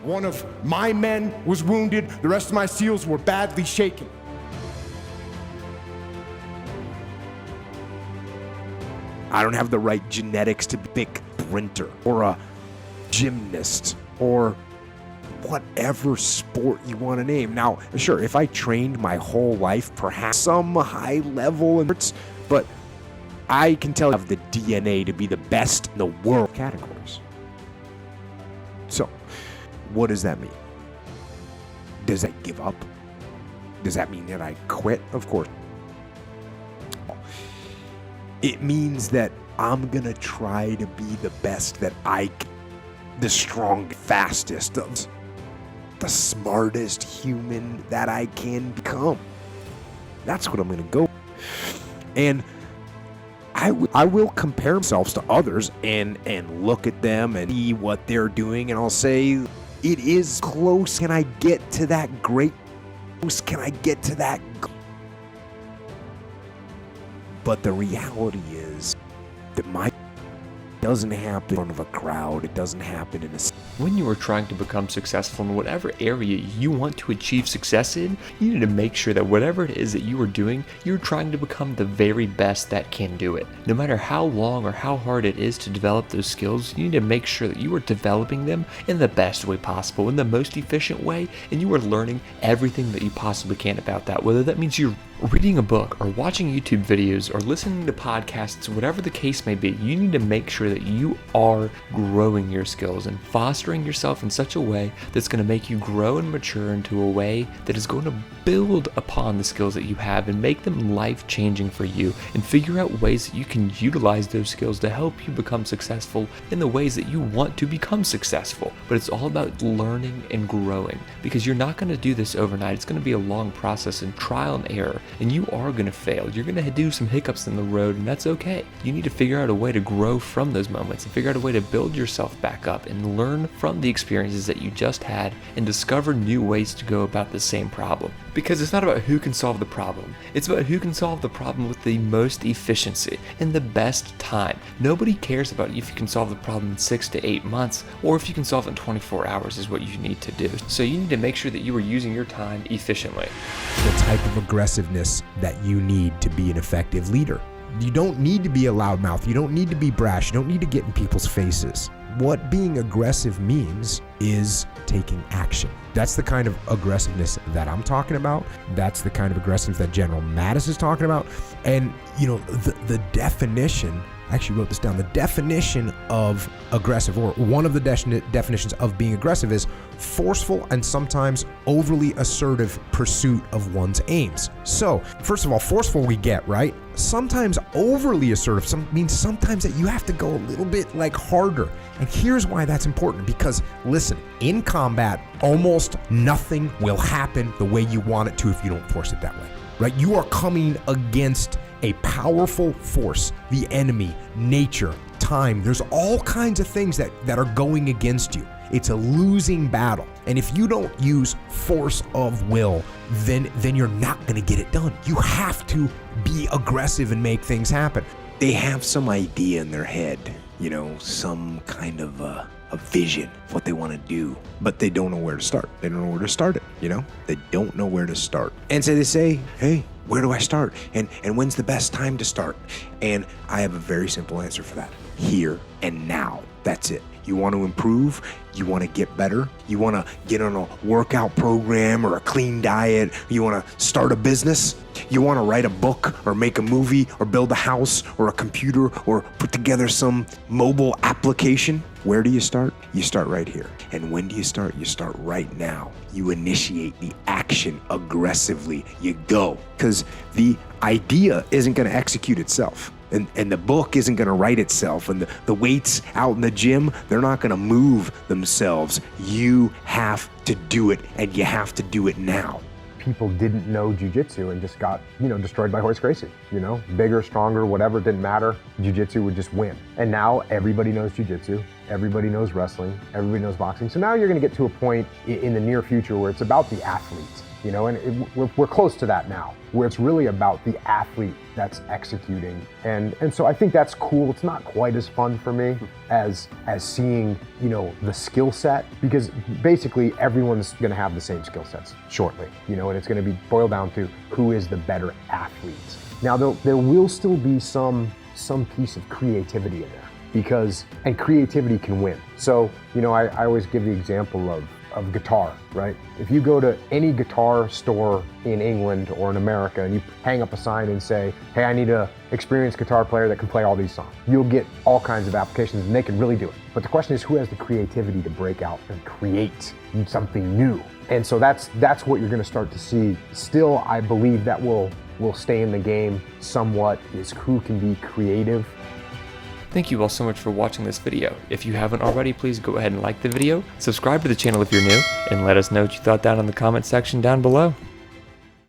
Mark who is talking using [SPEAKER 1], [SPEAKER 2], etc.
[SPEAKER 1] One of my men was wounded. The rest of my SEALs were badly shaken. I don't have the right genetics to be a big sprinter or a gymnast or whatever sport you want to name. Now, sure, if I trained my whole life, perhaps some high level, but I can tell you I have the DNA to be the best in the world categories. So, what does that mean? Does that give up? Does that mean that I quit? Of course. It means that I'm gonna try to be the best that I can, the strongest, fastest, the smartest human that I can become. That's what I'm gonna go. And I will compare myself to others and look at them and see what they're doing, and I'll say, it is close. Can I get to that great? Can I get to that? But the reality is that my doesn't happen in front of a crowd. It doesn't happen in a...
[SPEAKER 2] When you are trying to become successful in whatever area you want to achieve success in, you need to make sure that whatever it is that you are doing, you're trying to become the very best that can do it. No matter how long or how hard it is to develop those skills, you need to make sure that you are developing them in the best way possible, in the most efficient way, and you are learning everything that you possibly can about that. Whether that means you're reading a book or watching YouTube videos or listening to podcasts, whatever the case may be, you need to make sure that you are growing your skills and fostering yourself in such a way that's going to make you grow and mature into a way that is going to build upon the skills that you have and make them life-changing for you, and figure out ways that you can utilize those skills to help you become successful in the ways that you want to become successful. But it's all about learning and growing, because you're not going to do this overnight. It's going to be a long process and trial and error, and you are going to fail. You're going to do some hiccups in the road, and that's okay. You need to figure out a way to grow from those moments and figure out a way to build yourself back up and learn from the experiences that you just had and discover new ways to go about the same problem. Because it's not about who can solve the problem. It's about who can solve the problem with the most efficiency and the best time. Nobody cares about if you can solve the problem in 6 to 8 months, or if you can solve it in 24 hours is what you need to do. So you need to make sure that you are using your time efficiently.
[SPEAKER 1] The type of aggressiveness that you need to be an effective leader. You don't need to be a loudmouth. You don't need to be brash. You don't need to get in people's faces. What being aggressive means is taking action. That's the kind of aggressiveness that I'm talking about. That's the kind of aggressiveness that General Mattis is talking about. And, the definition, I actually wrote this down, the definition of aggressive, or one of the definitions of being aggressive, is forceful and sometimes overly assertive pursuit of one's aims. So, first of all, forceful we get, right? Sometimes overly assertive means sometimes that you have to go a little bit harder. And here's why that's important, because listen, in combat, almost nothing will happen the way you want it to if you don't force it that way, right? You are coming against a powerful force, the enemy, nature, time. There's all kinds of things that are going against you. It's a losing battle. And if you don't use force of will, then you're not going to get it done. You have to be aggressive and make things happen. They have some idea in their head, some kind of a vision of what they want to do, but they don't know where to start. They don't know where to start it, They don't know where to start. And so they say, hey, where do I start? And when's the best time to start? And I have a very simple answer for that. Here and now. That's it. You want to improve? You want to get better? You want to get on a workout program or a clean diet? You want to start a business? You want to write a book or make a movie or build a house or a computer or put together some mobile application? Where do you start? You start right here. And when do you start? You start right now. You initiate the action aggressively. You go. Because the idea isn't going to execute itself. And the book isn't going to write itself, and the weights out in the gym, they're not going to move themselves. You have to do it, and you have to do it now.
[SPEAKER 3] People didn't know jiu-jitsu and just got, destroyed by Horace Gracie. Bigger, stronger, whatever, didn't matter. Jiu-jitsu would just win. And now everybody knows jiu-jitsu, everybody knows wrestling, everybody knows boxing. So now you're going to get to a point in the near future where it's about the athletes. you know, and we're close to that now, where it's really about the athlete that's executing. And so I think that's cool. It's not quite as fun for me as seeing, you know, the skill set, because basically everyone's going to have the same skill sets shortly, you know, and it's going to be boiled down to who is the better athlete. Now, there will still be some piece of creativity in there, and creativity can win. So, you know, I always give the example of guitar, right? If you go to any guitar store in England or in America and you hang up a sign and say, hey, I need an experienced guitar player that can play all these songs, you'll get all kinds of applications and they can really do it. But the question is, who has the creativity to break out and create something new? And so that's what you're going to start to see. Still, I believe that will stay in the game somewhat, is who can be creative.
[SPEAKER 2] Thank you all so much for watching this video. If you haven't already, please go ahead and like the video, subscribe to the channel if you're new, and let us know what you thought down in the comment section down below.